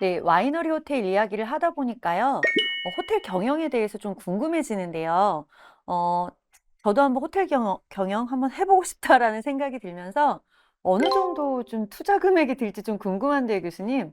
네, 와이너리 호텔 이야기를 하다 보니까요. 호텔 경영에 대해서 좀 궁금해지는데요. 어, 저도 한번 호텔 경영 한번 해보고 싶다라는 생각이 들면서 어느 정도 좀 투자 금액이 들지 좀 궁금한데요, 교수님.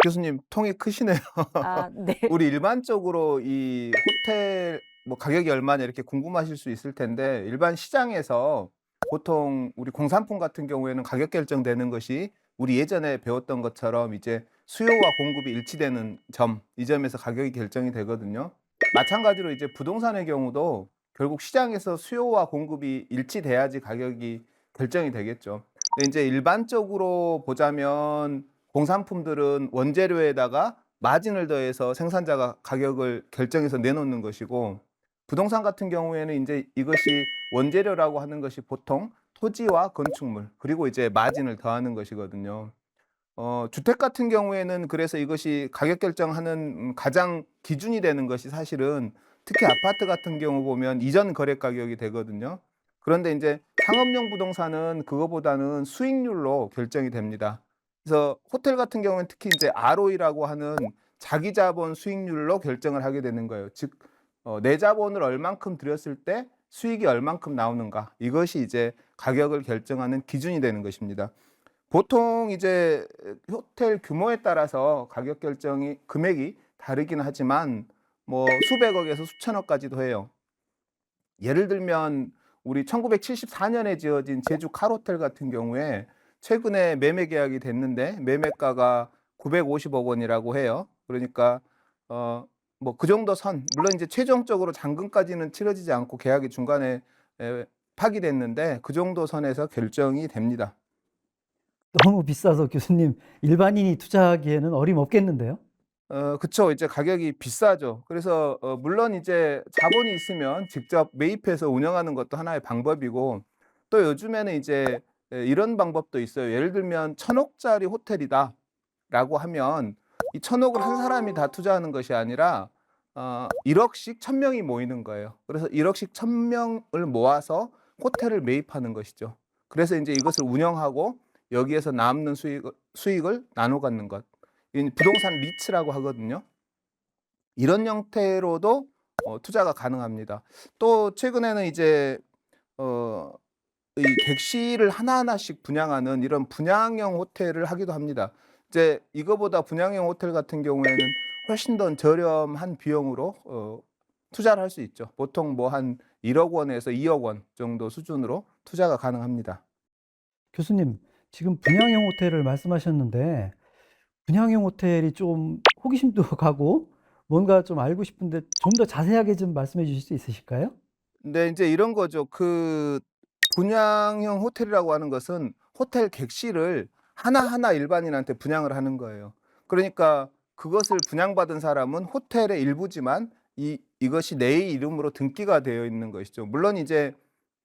교수님 통이 크시네요. 아, 네. 우리 일반적으로 이 호텔 뭐 가격이 얼마냐 이렇게 궁금하실 수 있을 텐데 일반 시장에서 보통 우리 공산품 같은 경우에는 가격 결정되는 것이 우리 예전에 배웠던 것처럼 이제 수요와 공급이 일치되는 점, 이 점에서 가격이 결정이 되거든요. 마찬가지로 이제 부동산의 경우도 결국 시장에서 수요와 공급이 일치돼야지 가격이 결정이 되겠죠. 근데 인제 일반적으로 보자면 공산품들은 원재료에다가 마진을 더해서 생산자가 가격을 결정해서 내놓는 것이고, 부동산 같은 경우에는 인제 이것이 원재료라고 하는 것이 보통 토지와 건축물 그리고 이제 마진을 더하는 것이거든요. 주택 같은 경우에는 그래서 이것이 가격 결정하는 가장 기준이 되는 것이 사실은 특히 아파트 같은 경우 보면 이전 거래 가격이 되거든요. 그런데 인제 상업용 부동산은 그거보다는 수익률로 결정이 됩니다. 그래서 호텔 같은 경우는 특히 인제 ROE라고 하는 자기 자본 수익률로 결정을 하게 되는 거예요. 즉 내 자본을 얼만큼 들였을 때 수익이 얼만큼 나오는가, 이것이 이제 가격을 결정하는 기준이 되는 것입니다. 보통 이제 호텔 규모에 따라서 가격 결정이 금액이 다르긴 하지만 뭐 수백억에서 수천억까지도 해요. 예를 들면 우리 1974 년에 지어진 제주 칼호텔 같은 경우에 최근에 매매 계약이 됐는데 매매가가 950억 원이라고 해요. 그러니까 뭐 그 정도 선, 물론 이제 최종적으로 잔금까지는 치러지지 않고 계약이 중간에 파기됐는데 그 정도 선에서 결정이 됩니다. 너무 비싸서 교수님 일반인이 투자하기에는 어림없겠는데요? 그쵸. 이제 가격이 비싸죠. 그래서 물론 이제 자본이 있으면 직접 매입해서 운영하는 것도 하나의 방법이고, 또 요즘에는 이제 이런 방법도 있어요. 예를 들면 1,000억짜리 호텔이다라고 하면 이 1,000억을 한 사람이 다 투자하는 것이 아니라 1억씩 1,000명이 모이는 거예요. 그래서 1억씩 1,000명을 모아서 호텔을 매입하는 것이죠. 그래서 인제 이것을 운영하고 여기에서 남는 수익을 나눠 갖는 것. 이 부동산 리츠라고 하거든요. 이런 형태로도 투자가 가능합니다. 또 최근에는 이제 어 이 객실을 하나하나씩 분양하는 이런 분양형 호텔을 하기도 합니다. 이제 이거보다 분양형 호텔 같은 경우에는 훨씬 더 저렴한 비용으로 투자를 할 수 있죠. 보통 뭐 한 1억 원에서 2억 원 정도 수준으로 투자가 가능합니다. 교수님, 지금 분양형 호텔을 말씀하셨는데 분양형 호텔이 좀 호기심도 가고 뭔가 좀 알고 싶은데 좀 더 자세하게 좀 말씀해 주실 수 있으실까요? 근데 인제 이런 거죠. 그 분양형 호텔이라고 하는 것은 호텔 객실을 하나하나 일반인한테 분양을 하는 거예요. 그러니까 그것을 분양받은 사람은 호텔의 일부지만 이것이 내 이름으로 등기가 되어 있는 것이죠. 물론 이제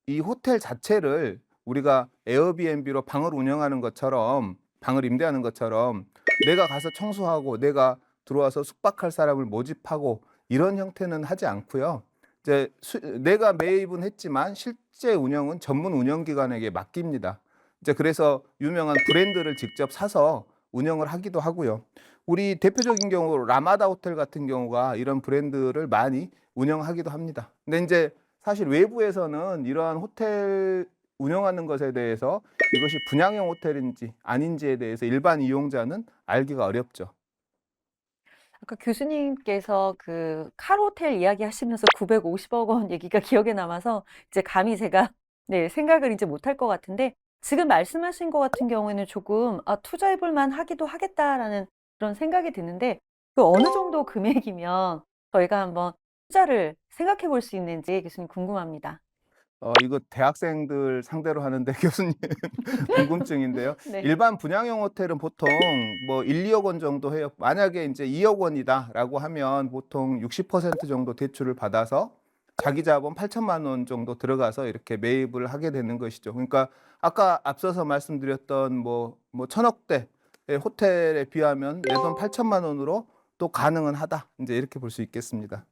이 호텔 자체를 우리가 에어비앤비로 방을 운영하는 것처럼, 방을 임대하는 것처럼 내가 가서 청소하고 내가 들어와서 숙박할 사람을 모집하고 이런 형태는 하지 않고요. 이제 내가 매입은 했지만 실제 운영은 전문 운영기관에게 맡깁니다. 이제 그래서 유명한 브랜드를 직접 사서 운영을 하기도 하고요. 우리 대표적인 경우 라마다 호텔 같은 경우가 이런 브랜드를 많이 운영하기도 합니다. 근데 인제 사실 외부에서는 이러한 호텔 운영하는 것에 대해서 이것이 분양형 호텔인지 아닌지에 대해서 일반 이용자는 알기가 어렵죠. 아까 교수님께서 그 칼호텔 이야기하시면서 950억 원 얘기가 기억에 남아서 이제 감히 제가 네, 생각을 이제 못할 것 같은데 지금 말씀하신 것 같은 경우에는 조금 '아 투자해 볼 만하기도 하겠다.'라는 그런 생각이 드는데 그 어느 정도 금액이면 저희가 한번 투자를 생각해 볼 수 있는지 교수님 궁금합니다. 이거 대학생들 상대로 하는데 교수님 궁금증인데요. 네. 일반 분양형 호텔은 보통 뭐 1-2억 원 정도 해요. 만약에 인제 2억 원이다라고 하면 보통 60% 정도 대출을 받아서 자기 자본 8천만 원 정도 들어가서 이렇게 매입을 하게 되는 것이죠. 그러니까 아까 앞서서 말씀드렸던 뭐 1,000억대의 호텔에 비하면 내 돈 8천만 원으로 또 가능은 하다, 인제 이렇게 볼 수 있겠습니다.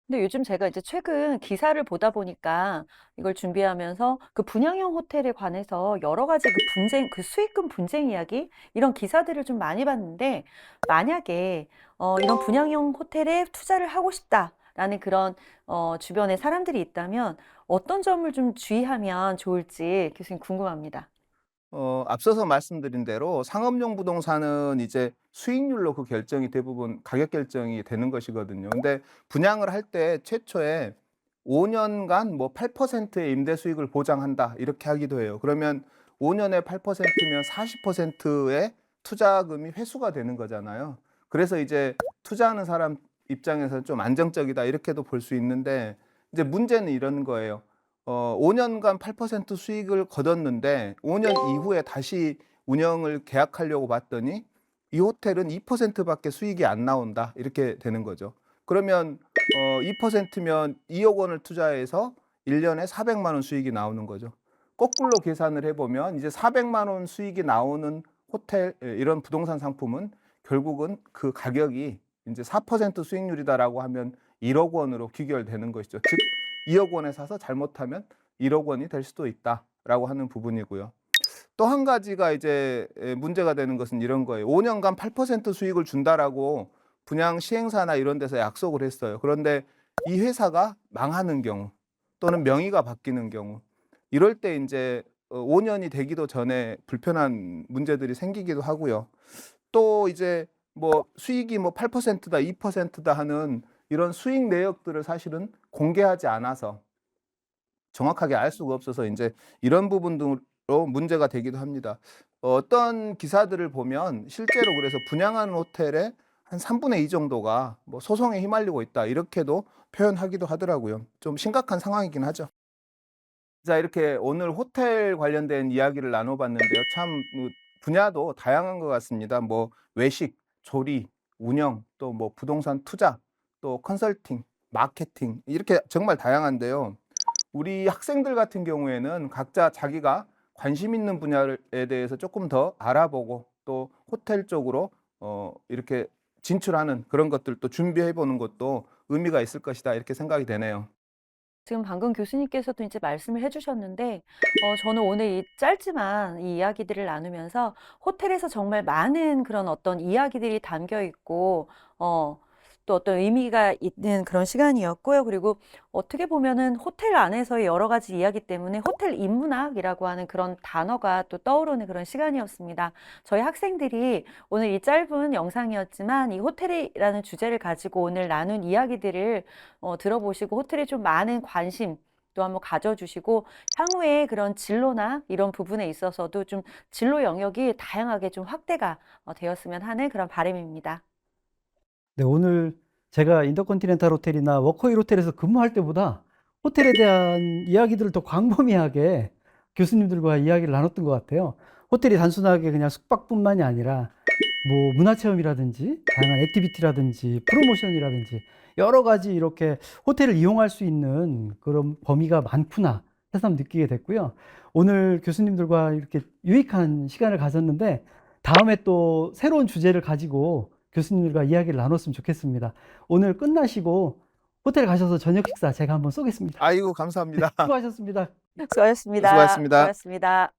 근데 요즘 제가 이제 최근 기사를 보다 보니까 이걸 준비하면서 그 분양형 호텔에 관해서 여러 가지 그 분쟁, 그 수익금 분쟁 이야기 이런 기사들을 좀 많이 봤는데 만약에 이런 분양형 호텔에 투자를 하고 싶다라는 그런 주변에 사람들이 있다면 어떤 점을 좀 주의하면 좋을지 교수님 궁금합니다. 앞서서 말씀드린 대로 상업용 부동산은 이제 수익률로 그 결정이 대부분 가격 결정이 되는 것이거든요. 근데 분양을 할 때 최초에 5년간 뭐 8%의 임대 수익을 보장한다 이렇게 하기도 해요. 그러면 5년에 8%면 40%의 투자금이 회수가 되는 거잖아요. 그래서 이제 투자하는 사람 입장에서는 좀 안정적이다 이렇게도 볼 수 있는데 이제 문제는 이런 거예요. 5년간 8% 수익을 거뒀는데 5년 이후에 다시 운영을 계약하려고 봤더니 이 호텔은 2%밖에 수익이 안 나온다. 이렇게 되는 거죠. 그러면 2%면 2억 원을 투자해서 1년에 400만 원 수익이 나오는 거죠. 거꾸로 계산을 해보면 이제 400만 원 수익이 나오는 호텔 이런 부동산 상품은 결국은 그 가격이 이제 4% 수익률이다라고 하면 1억 원으로 귀결되는 것이죠. 즉 2억 원에 사서 잘못하면 1억 원이 될 수도 있다라고 하는 부분이고요. 또 한 가지가 이제 문제가 되는 것은 이런 거예요. 5년간 8% 수익을 준다라고 분양 시행사나 이런 데서 약속을 했어요. 그런데 이 회사가 망하는 경우 또는 명의가 바뀌는 경우 이럴 때 이제 5년이 되기도 전에 불편한 문제들이 생기기도 하고요. 또 이제 뭐 수익이 뭐 8%다, 2%다 하는 이런 수익 내역들을 사실은 공개하지 않아서 정확하게 알 수가 없어서 인제 이런 부분으로 문제가 되기도 합니다. 어떤 기사들을 보면 실제로 그래서 분양하는 호텔의 한 3분의 2 정도가 뭐 소송에 휘말리고 있다 이렇게도 표현하기도 하더라고요. 좀 심각한 상황이긴 하죠. 자, 이렇게 오늘 호텔 관련된 이야기를 나눠 봤는데요. 참 뭐 분야도 다양한 것 같습니다. 뭐 외식, 조리, 운영, 또 뭐 부동산 투자, 또 컨설팅, 마케팅 이렇게 정말 다양한데요. 우리 학생들 같은 경우에는 각자 자기가 관심 있는 분야에 대해서 조금 더 알아보고 또 호텔 쪽으로 이렇게 진출하는 그런 것들도 준비해 보는 것도 의미가 있을 것이다 이렇게 생각이 되네요. 지금 방금 교수님께서도 이제 말씀을 해주셨는데, 저는 오늘 이 짧지만 이 이야기들을 나누면서 호텔에서 정말 많은 그런 어떤 이야기들이 담겨 있고, 또 어떤 의미가 있는 그런 시간이었고요. 그리고 어떻게 보면은 호텔 안에서의 여러 가지 이야기 때문에 호텔 인문학이라고 하는 그런 단어가 또 떠오르는 그런 시간이었습니다. 저희 학생들이 오늘 이 짧은 영상이었지만 이 호텔이라는 주제를 가지고 오늘 나눈 이야기들을 들어보시고 호텔에 좀 많은 관심 또 한번 가져주시고 향후에 그런 진로나 이런 부분에 있어서도 좀 진로 영역이 다양하게 좀 확대가 되었으면 하는 그런 바람입니다. 네, 오늘 제가 인터컨티넨탈 호텔이나 워커힐 호텔에서 근무할 때보다 호텔에 대한 이야기들을 더 광범위하게 교수님들과 이야기를 나눴던 것 같아요. 호텔이 단순하게 그냥 숙박뿐만이 아니라 뭐 문화체험이라든지 다양한 액티비티라든지 프로모션이라든지 여러 가지 이렇게 호텔을 이용할 수 있는 그런 범위가 많구나 새삼 느끼게 됐고요. 오늘 교수님들과 이렇게 유익한 시간을 가졌는데 다음에 또 새로운 주제를 가지고 교수님들과 이야기를 나눴으면 좋겠습니다. 오늘 끝나시고 호텔 가셔서 저녁 식사 제가 한번 쏘겠습니다. 아이고 감사합니다. 수고하셨습니다. 수고하셨습니다. 수고하셨습니다. 수고하셨습니다.